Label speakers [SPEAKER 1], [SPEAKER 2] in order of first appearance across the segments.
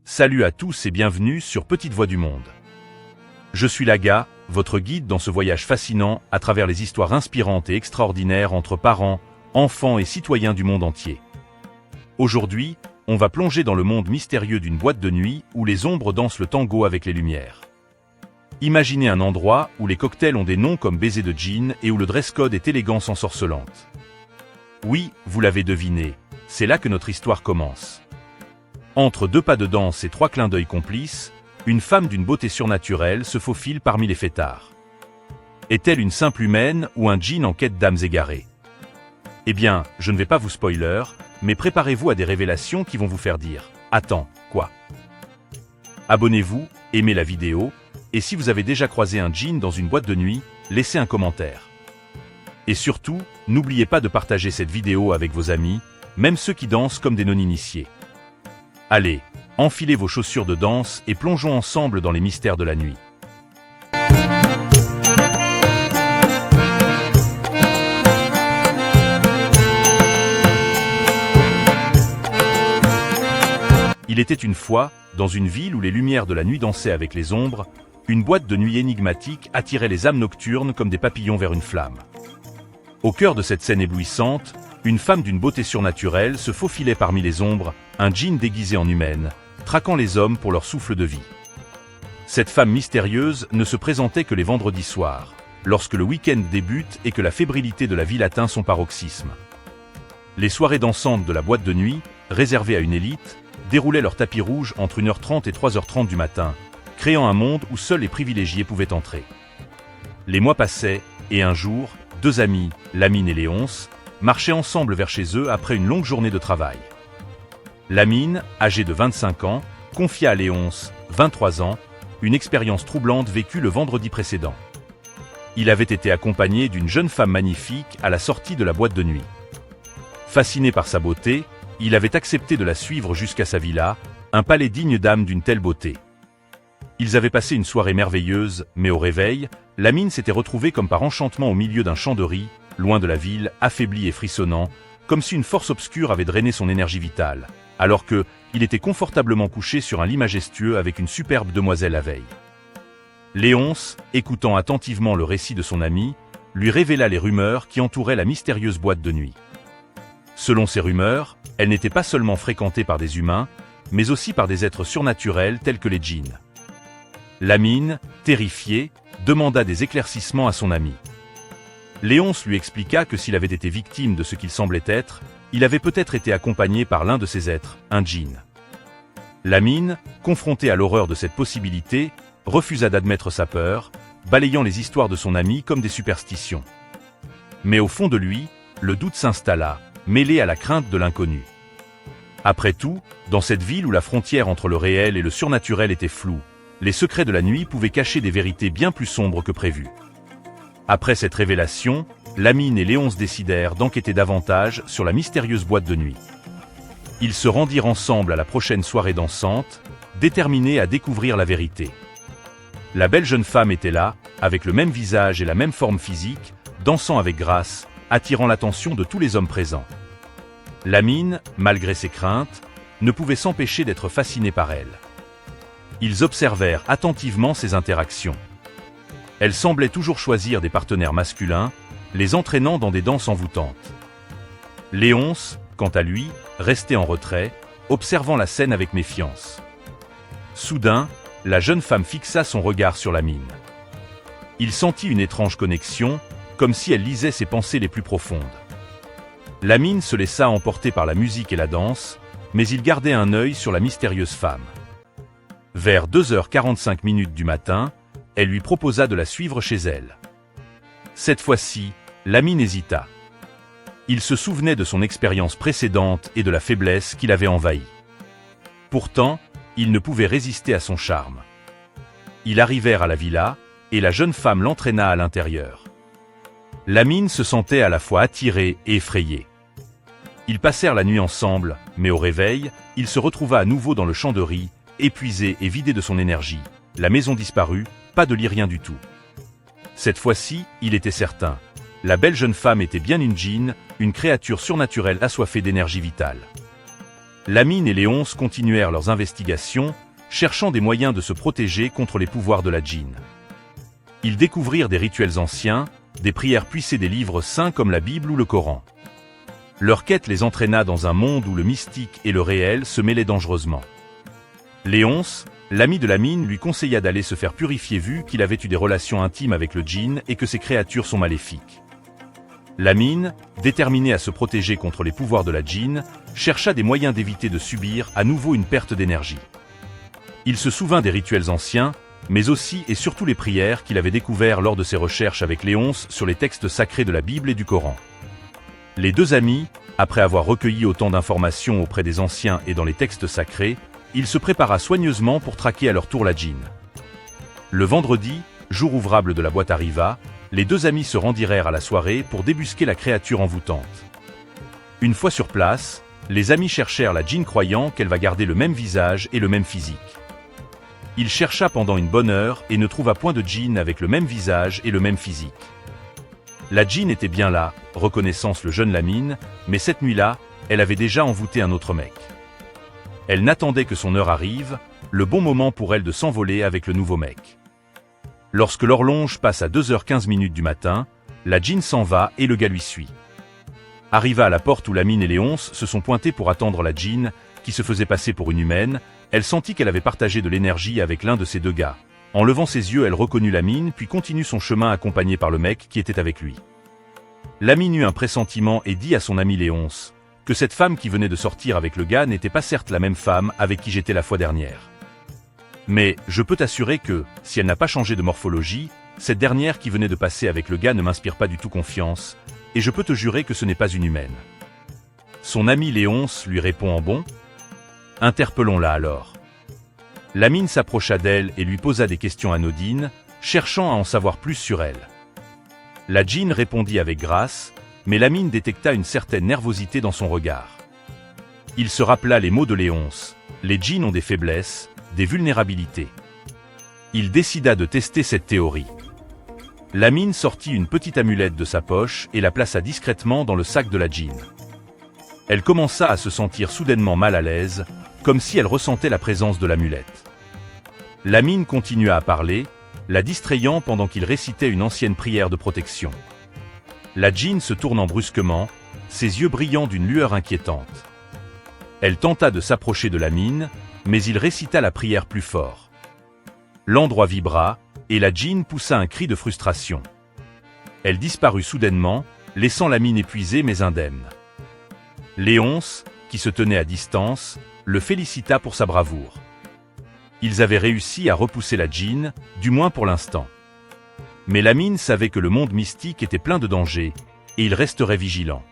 [SPEAKER 1] Salut à tous et bienvenue sur Petite Voix du Monde. Je suis Laga, votre guide dans ce voyage fascinant à travers les histoires inspirantes et extraordinaires entre parents, enfants et citoyens du monde entier. Aujourd'hui, on va plonger dans le monde mystérieux d'une boîte de nuit où les ombres dansent le tango avec les lumières. Imaginez un endroit où les cocktails ont des noms comme baiser de gin et où le dress code est élégance ensorcelante. Oui, vous l'avez deviné, c'est là que notre histoire commence. Entre deux pas de danse et trois clins d'œil complices, une femme d'une beauté surnaturelle se faufile parmi les fêtards. Est-elle une simple humaine ou un djinn en quête d'âmes égarées? Eh bien, je ne vais pas vous spoiler, mais préparez-vous à des révélations qui vont vous faire dire « Attends, quoi ?» Abonnez-vous, aimez la vidéo, et si vous avez déjà croisé un djinn dans une boîte de nuit, laissez un commentaire. Et surtout, n'oubliez pas de partager cette vidéo avec vos amis, même ceux qui dansent comme des non-initiés. Allez, enfilez vos chaussures de danse et plongeons ensemble dans les mystères de la nuit. Il était une fois, dans une ville où les lumières de la nuit dansaient avec les ombres, une boîte de nuit énigmatique attirait les âmes nocturnes comme des papillons vers une flamme. Au cœur de cette scène éblouissante, une femme d'une beauté surnaturelle se faufilait parmi les ombres, un djinn déguisé en humaine, traquant les hommes pour leur souffle de vie. Cette femme mystérieuse ne se présentait que les vendredis soirs, lorsque le week-end débute et que la fébrilité de la ville atteint son paroxysme. Les soirées dansantes de la boîte de nuit, réservées à une élite, déroulaient leur tapis rouge entre 1h30 et 3h30 du matin, créant un monde où seuls les privilégiés pouvaient entrer. Les mois passaient, et un jour, deux amis, Lamine et Léonce, marchaient ensemble vers chez eux après une longue journée de travail. Lamine, âgé de 25 ans, confia à Léonce, 23 ans, une expérience troublante vécue le vendredi précédent. Il avait été accompagné d'une jeune femme magnifique à la sortie de la boîte de nuit. Fasciné par sa beauté, il avait accepté de la suivre jusqu'à sa villa, un palais digne d'âme d'une telle beauté. Ils avaient passé une soirée merveilleuse, mais au réveil, Lamine s'était retrouvé comme par enchantement au milieu d'un champ de riz, loin de la ville, affaibli et frissonnant, comme si une force obscure avait drainé son énergie vitale, alors que, il était confortablement couché sur un lit majestueux avec une superbe demoiselle la veille. Léonce, écoutant attentivement le récit de son ami, lui révéla les rumeurs qui entouraient la mystérieuse boîte de nuit. Selon ces rumeurs, elle n'était pas seulement fréquentée par des humains, mais aussi par des êtres surnaturels tels que les djinns. Lamine, terrifié, demanda des éclaircissements à son ami. Léonce lui expliqua que s'il avait été victime de ce qu'il semblait être, il avait peut-être été accompagné par l'un de ces êtres, un djinn. Lamine, confronté à l'horreur de cette possibilité, refusa d'admettre sa peur, balayant les histoires de son ami comme des superstitions. Mais au fond de lui, le doute s'installa, mêlé à la crainte de l'inconnu. Après tout, dans cette ville où la frontière entre le réel et le surnaturel était floue, les secrets de la nuit pouvaient cacher des vérités bien plus sombres que prévu. Après cette révélation, Lamine et Léonce décidèrent d'enquêter davantage sur la mystérieuse boîte de nuit. Ils se rendirent ensemble à la prochaine soirée dansante, déterminés à découvrir la vérité. La belle jeune femme était là, avec le même visage et la même forme physique, dansant avec grâce, attirant l'attention de tous les hommes présents. Lamine, malgré ses craintes, ne pouvait s'empêcher d'être fasciné par elle. Ils observèrent attentivement ses interactions. Elle semblait toujours choisir des partenaires masculins, les entraînant dans des danses envoûtantes. Léonce, quant à lui, restait en retrait, observant la scène avec méfiance. Soudain, la jeune femme fixa son regard sur Lamine. Il sentit une étrange connexion, comme si elle lisait ses pensées les plus profondes. Lamine se laissa emporter par la musique et la danse, mais il gardait un œil sur la mystérieuse femme. Vers 2h45 du matin, elle lui proposa de la suivre chez elle. Cette fois-ci, Lamine hésita. Il se souvenait de son expérience précédente et de la faiblesse qui l'avait envahi. Pourtant, il ne pouvait résister à son charme. Ils arrivèrent à la villa, et la jeune femme l'entraîna à l'intérieur. Lamine se sentait à la fois attiré et effrayé. Ils passèrent la nuit ensemble, mais au réveil, il se retrouva à nouveau dans le champ de riz, épuisé et vidé de son énergie. La maison disparut, pas de lit, rien du tout. Cette fois-ci, il était certain. La belle jeune femme était bien une djinn, une créature surnaturelle assoiffée d'énergie vitale. Lamine et Léonce continuèrent leurs investigations, cherchant des moyens de se protéger contre les pouvoirs de la djinn. Ils découvrirent des rituels anciens, des prières puisées des livres saints comme la Bible ou le Coran. Leur quête les entraîna dans un monde où le mystique et le réel se mêlaient dangereusement. Léonce, l'ami de Lamine, lui conseilla d'aller se faire purifier vu qu'il avait eu des relations intimes avec le djinn et que ces créatures sont maléfiques. Lamine, déterminé à se protéger contre les pouvoirs de la djinn, chercha des moyens d'éviter de subir à nouveau une perte d'énergie. Il se souvint des rituels anciens, mais aussi et surtout les prières qu'il avait découvertes lors de ses recherches avec Léonce sur les textes sacrés de la Bible et du Coran. Les deux amis, après avoir recueilli autant d'informations auprès des anciens et dans les textes sacrés, ils se prépara soigneusement pour traquer à leur tour la djinn. Le vendredi, jour ouvrable de la boîte arriva, les deux amis se rendirent à la soirée pour débusquer la créature envoûtante. Une fois sur place, les amis cherchèrent la djinn croyant qu'elle va garder le même visage et le même physique. Il chercha pendant une bonne heure et ne trouva point de djinn avec le même visage et le même physique. La djinn était bien là, reconnaissant le jeune Lamine, mais cette nuit-là, elle avait déjà envoûté un autre mec. Elle n'attendait que son heure arrive, le bon moment pour elle de s'envoler avec le nouveau mec. Lorsque l'horloge passe à 2h15 du matin, la djinn s'en va et le gars lui suit. Arriva à la porte où Lamine et Léonce se sont pointés pour attendre la djinn, qui se faisait passer pour une humaine, elle sentit qu'elle avait partagé de l'énergie avec l'un de ces deux gars. En levant ses yeux, elle reconnut Lamine puis continue son chemin accompagnée par le mec qui était avec lui. Lamine eut un pressentiment et dit à son ami Léonce que cette femme qui venait de sortir avec le gars n'était pas certes la même femme avec qui j'étais la fois dernière. Mais je peux t'assurer que, si elle n'a pas changé de morphologie, cette dernière qui venait de passer avec le gars ne m'inspire pas du tout confiance, et je peux te jurer que ce n'est pas une humaine. Son ami Léonce lui répond en bon. Interpellons-la alors. Lamine s'approcha d'elle et lui posa des questions anodines, cherchant à en savoir plus sur elle. La djinn répondit avec grâce, mais Lamine détecta une certaine nervosité dans son regard. Il se rappela les mots de Léonce. Les djinns ont des faiblesses, des vulnérabilités. Il décida de tester cette théorie. Lamine sortit une petite amulette de sa poche et la plaça discrètement dans le sac de la djinn. Elle commença à se sentir soudainement mal à l'aise, comme si elle ressentait la présence de l'amulette. Lamine continua à parler, la distrayant pendant qu'il récitait une ancienne prière de protection. La djinn se tournant brusquement, ses yeux brillant d'une lueur inquiétante. Elle tenta de s'approcher de Lamine, mais il récita la prière plus fort. L'endroit vibra, et la djinn poussa un cri de frustration. Elle disparut soudainement, laissant Lamine épuisé mais indemne. Léonce, qui se tenait à distance, le félicita pour sa bravoure. Ils avaient réussi à repousser la djinn, du moins pour l'instant. Mais Lamine savait que le monde mystique était plein de dangers, et il resterait vigilant.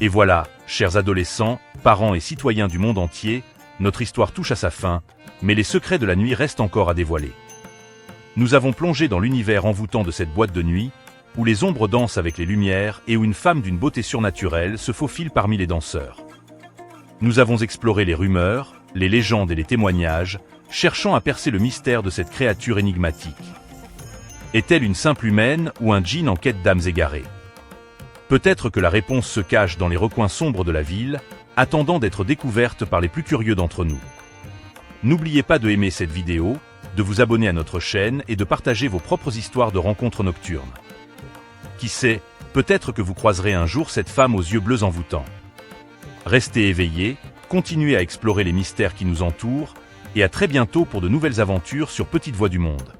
[SPEAKER 1] Et voilà, chers adolescents, parents et citoyens du monde entier, notre histoire touche à sa fin, mais les secrets de la nuit restent encore à dévoiler. Nous avons plongé dans l'univers envoûtant de cette boîte de nuit, où les ombres dansent avec les lumières et où une femme d'une beauté surnaturelle se faufile parmi les danseurs. Nous avons exploré les rumeurs, les légendes et les témoignages, cherchant à percer le mystère de cette créature énigmatique. Est-elle une simple humaine ou un djinn en quête d'âmes égarées ? Peut-être que la réponse se cache dans les recoins sombres de la ville, attendant d'être découverte par les plus curieux d'entre nous. N'oubliez pas de aimer cette vidéo, de vous abonner à notre chaîne et de partager vos propres histoires de rencontres nocturnes. Qui sait, peut-être que vous croiserez un jour cette femme aux yeux bleus envoûtants. Restez éveillés, continuez à explorer les mystères qui nous entourent, et à très bientôt pour de nouvelles aventures sur Petite Voix du Monde.